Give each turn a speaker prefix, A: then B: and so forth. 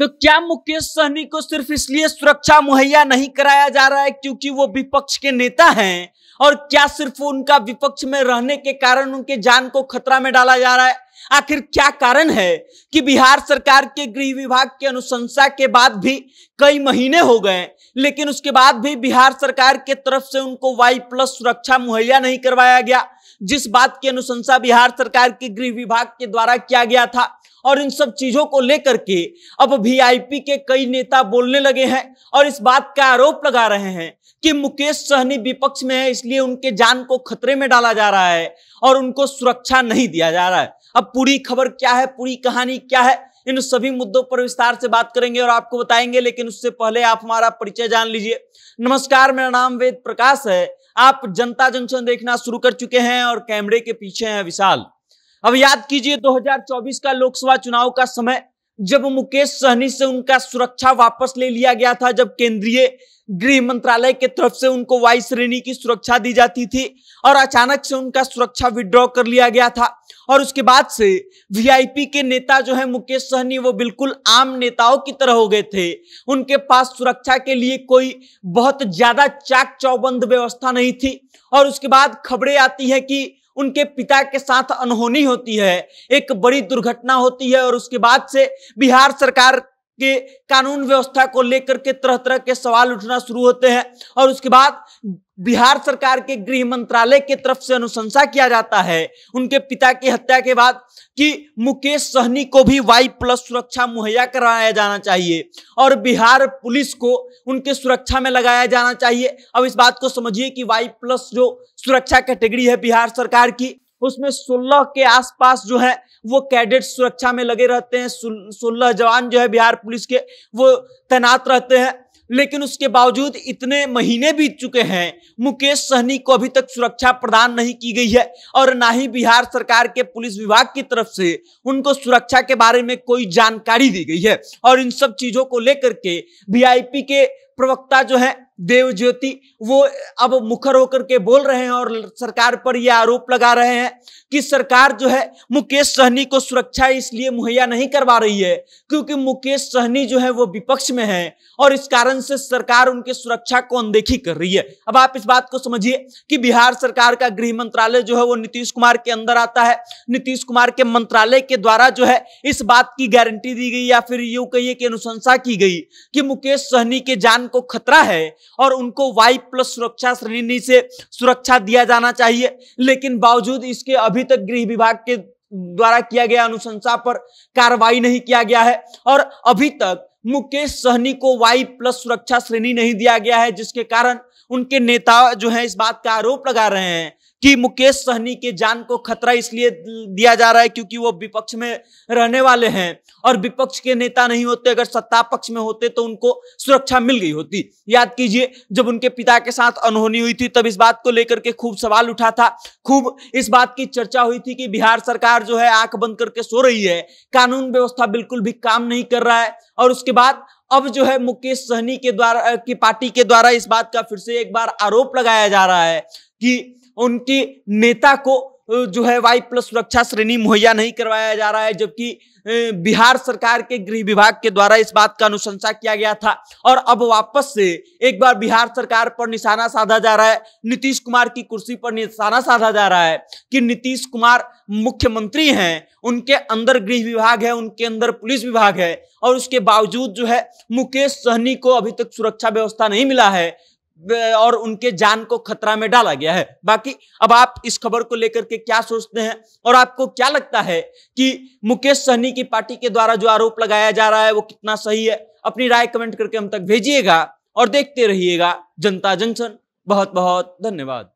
A: तो क्या मुकेश सहनी को सिर्फ इसलिए सुरक्षा मुहैया नहीं कराया जा रहा है क्योंकि वो विपक्ष के नेता हैं, और क्या सिर्फ उनका विपक्ष में रहने के कारण उनके जान को खतरा में डाला जा रहा है? आखिर क्या कारण है कि बिहार सरकार के गृह विभाग की अनुशंसा के बाद भी कई महीने हो गए, लेकिन उसके बाद भी बिहार सरकार के तरफ से उनको Y+ सुरक्षा मुहैया नहीं करवाया गया, जिस बात की अनुशंसा बिहार सरकार के गृह विभाग के द्वारा किया गया था। और इन सब चीजों को लेकर के अब वीआईपी के कई नेता बोलने लगे हैं और इस बात का आरोप लगा रहे हैं कि मुकेश सहनी विपक्ष में है, इसलिए उनके जान को खतरे में डाला जा रहा है और उनको सुरक्षा नहीं दिया जा रहा है। अब पूरी खबर क्या है, पूरी कहानी क्या है, इन सभी मुद्दों पर विस्तार से बात करेंगे और आपको बताएंगे, लेकिन उससे पहले आप हमारा परिचय जान लीजिए। नमस्कार, मेरा नाम वेद प्रकाश है। आप जनता जंक्शन देखना शुरू कर चुके हैं और कैमरे के पीछे है विशाल। अब याद कीजिए 2024 का लोकसभा चुनाव का समय, जब मुकेश सहनी से उनका सुरक्षा वापस ले लिया गया था, जब केंद्रीय गृह मंत्रालय के तरफ से उनको Y श्रेणी की सुरक्षा दी जाती थी और अचानक से उनका सुरक्षा विड्रॉ कर लिया गया था। और उसके बाद से वीआईपी के नेता जो है मुकेश सहनी, वो बिल्कुल आम नेताओं की तरह हो गए थे। उनके पास सुरक्षा के लिए कोई बहुत ज्यादा चाक चौबंद व्यवस्था नहीं थी। और उसके बाद खबरें आती है कि उनके पिता के साथ अनहोनी होती है, एक बड़ी दुर्घटना होती है और उसके बाद से बिहार सरकार के कानून व्यवस्था को लेकर के तरह तरह के सवाल उठना शुरू होते हैं। और उसके बाद बिहार सरकार के गृह मंत्रालय की तरफ से अनुशंसा किया जाता है उनके पिता की हत्या के बाद कि मुकेश सहनी को भी Y+ सुरक्षा मुहैया कराया जाना चाहिए और बिहार पुलिस को उनके सुरक्षा में लगाया जाना चाहिए। अब इस बात को समझिए कि Y+ जो सुरक्षा कैटेगरी है बिहार सरकार की, उसमें 16 के आसपास जो है वो कैडेट सुरक्षा में लगे रहते हैं। 16 जवान जो है बिहार पुलिस के वो तैनात रहते हैं। लेकिन उसके बावजूद इतने महीने बीत चुके हैं, मुकेश सहनी को अभी तक सुरक्षा प्रदान नहीं की गई है और ना ही बिहार सरकार के पुलिस विभाग की तरफ से उनको सुरक्षा के बारे में कोई जानकारी दी गई है। और इन सब चीजों को लेकर के वीआईपी के प्रवक्ता जो है देवज्योति, वो अब मुखर होकर के बोल रहे हैं और सरकार पर यह आरोप लगा रहे हैं कि सरकार जो है मुकेश सहनी को सुरक्षा इसलिए मुहैया नहीं करवा रही है क्योंकि मुकेश सहनी जो है वो विपक्ष में है और इस कारण से सरकार उनके सुरक्षा को अनदेखी कर रही है। अब आप इस बात को समझिए कि बिहार सरकार का गृह मंत्रालय जो है वो नीतीश कुमार के अंदर आता है। नीतीश कुमार के मंत्रालय के द्वारा जो है इस बात की गारंटी दी गई या फिर यूं कहिए कि अनुशंसा की गई कि मुकेश सहनी के जान को खतरा है और उनको Y+ सुरक्षा श्रेणी से सुरक्षा दिया जाना चाहिए। लेकिन बावजूद इसके अभी तक गृह विभाग के द्वारा किया गया अनुशंसा पर कार्रवाई नहीं किया गया है और अभी तक मुकेश सहनी को Y+ सुरक्षा श्रेणी नहीं दिया गया है, जिसके कारण उनके नेता जो है इस बात का आरोप लगा रहे हैं कि मुकेश सहनी के जान को खतरा इसलिए दिया जा रहा है क्योंकि वो विपक्ष में रहने वाले हैं और विपक्ष के नेता नहीं होते, अगर सत्ता पक्ष में होते तो उनको सुरक्षा मिल गई होती। याद कीजिए जब उनके पिता के साथ अनहोनी हुई थी तब इस बात को लेकर के खूब सवाल उठा था, खूब इस बात की चर्चा हुई थी कि बिहार सरकार जो है आंख बंद करके सो रही है, कानून व्यवस्था बिल्कुल भी काम नहीं कर रहा है। और उसके बाद अब जो है मुकेश सहनी के द्वारा की पार्टी के द्वारा इस बात का फिर से एक बार आरोप लगाया जा रहा है कि उनकी नेता को जो है Y+ सुरक्षा श्रेणी मुहैया नहीं करवाया जा रहा है, जबकि बिहार सरकार के गृह विभाग के द्वारा इस बात का अनुशंसा किया गया था। और अब वापस से एक बार बिहार सरकार पर निशाना साधा जा रहा है, नीतीश कुमार की कुर्सी पर निशाना साधा जा रहा है कि नीतीश कुमार मुख्यमंत्री हैं, उनके अंदर गृह विभाग है, उनके अंदर पुलिस विभाग है और उसके बावजूद जो है मुकेश सहनी को अभी तक सुरक्षा व्यवस्था नहीं मिला है और उनके जान को खतरा में डाला गया है। बाकी अब आप इस खबर को लेकर के क्या सोचते हैं और आपको क्या लगता है कि मुकेश सहनी की पार्टी के द्वारा जो आरोप लगाया जा रहा है वो कितना सही है? अपनी राय कमेंट करके हम तक भेजिएगा और देखते रहिएगा जनता जंक्शन। बहुत बहुत धन्यवाद।